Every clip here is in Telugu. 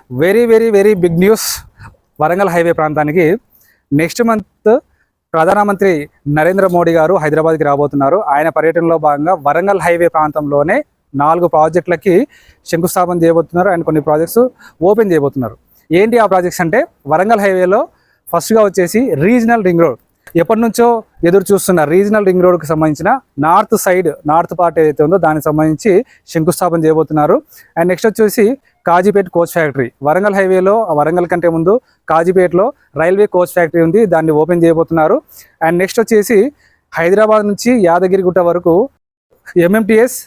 Very very very big news. Warangal highway ప్రాంతానికి నెక్స్ట్ మంత్ ప్రధానమంత్రి నరేంద్ర మోడీ గారు హైదరాబాద్కి రాబోతున్నారు. ఆయన పర్యటనలో భాగంగా వరంగల్ హైవే ప్రాంతంలోనే 4 ప్రాజెక్టులకి శంకుస్థాపన చేయబోతున్నారు అండ్ కొన్ని ప్రాజెక్ట్స్ ఓపెన్ చేయబోతున్నారు. ఏంటి ఆ ప్రాజెక్ట్స్ అంటే, వరంగల్ హైవేలో ఫస్ట్గా వచ్చేసి రీజనల్ రింగ్ రోడ్. ఎప్పటి నుంచో ఎదురు చూస్తున్న రీజనల్ రింగ్ రోడ్కి సంబంధించిన నార్త్ పార్ట్ ఏదైతే ఉందో దానికి సంబంధించి శంకుస్థాపన చేయబోతున్నారు. అండ్ నెక్స్ట్ వచ్చేసి కాజీపేట కోచ్ ఫ్యాక్టరీ. వరంగల్ హైవేలో, వరంగల్ కంటే ముందు కాజీపేటలో రైల్వే కోచ్ ఫ్యాక్టరీ ఉంది, దాన్ని ఓపెన్ చేయబోతున్నారు. అండ్ నెక్స్ట్ వచ్చేసి హైదరాబాద్ నుంచి యాదగిరిగుట్ట వరకు ఎంఎంటీఎస్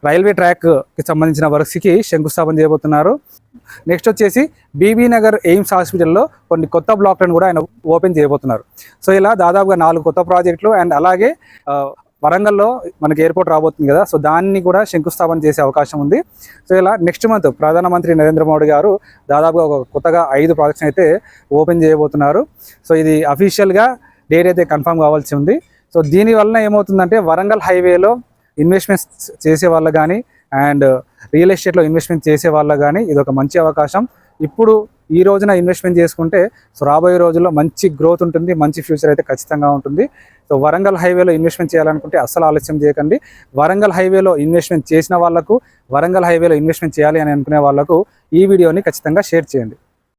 రైల్వే ట్రాక్కి సంబంధించిన వర్క్స్కి శంకుస్థాపన చేయబోతున్నారు. నెక్స్ట్ వచ్చేసి బీబీ నగర్ ఎయిమ్స్ హాస్పిటల్లో కొన్ని కొత్త బ్లాక్లను కూడా ఆయన ఓపెన్ చేయబోతున్నారు. సో ఇలా దాదాపుగా 4 కొత్త ప్రాజెక్టులు అండ్ అలాగే వరంగల్లో మనకి ఎయిర్పోర్ట్ రాబోతుంది కదా, సో దాన్ని కూడా శంకుస్థాపన చేసే అవకాశం ఉంది. సో ఇలా నెక్స్ట్ మంత్ ప్రధానమంత్రి నరేంద్ర మోడీ గారు దాదాపుగా కొత్తగా 5 ప్రాజెక్ట్స్ అయితే ఓపెన్ చేయబోతున్నారు. సో ఇది అఫీషియల్గా డేట్ అయితే కన్ఫర్మ్ కావాల్సి ఉంది. సో దీనివల్ల ఏమవుతుందంటే, వరంగల్ హైవేలో ఇన్వెస్ట్మెంట్స్ చేసే వాళ్ళకు కానీ అండ్ రియల్ ఎస్టేట్లో ఇన్వెస్ట్మెంట్ చేసే వాళ్ళకు కానీ ఇది ఒక మంచి అవకాశం. ఇప్పుడు ఈ రోజున ఇన్వెస్ట్మెంట్ చేసుకుంటే సో రాబోయే రోజుల్లో మంచి గ్రోత్ ఉంటుంది, మంచి ఫ్యూచర్ అయితే ఖచ్చితంగా ఉంటుంది. సో వరంగల్ హైవేలో ఇన్వెస్ట్మెంట్ చేయాలనుకుంటే అస్సలు ఆలస్యం చేయకండి. వరంగల్ హైవేలో ఇన్వెస్ట్మెంట్ చేసిన వాళ్ళకు, వరంగల్ హైవేలో ఇన్వెస్ట్మెంట్ చేయాలి అని అనుకునే వాళ్ళకు ఈ వీడియోని ఖచ్చితంగా షేర్ చేయండి.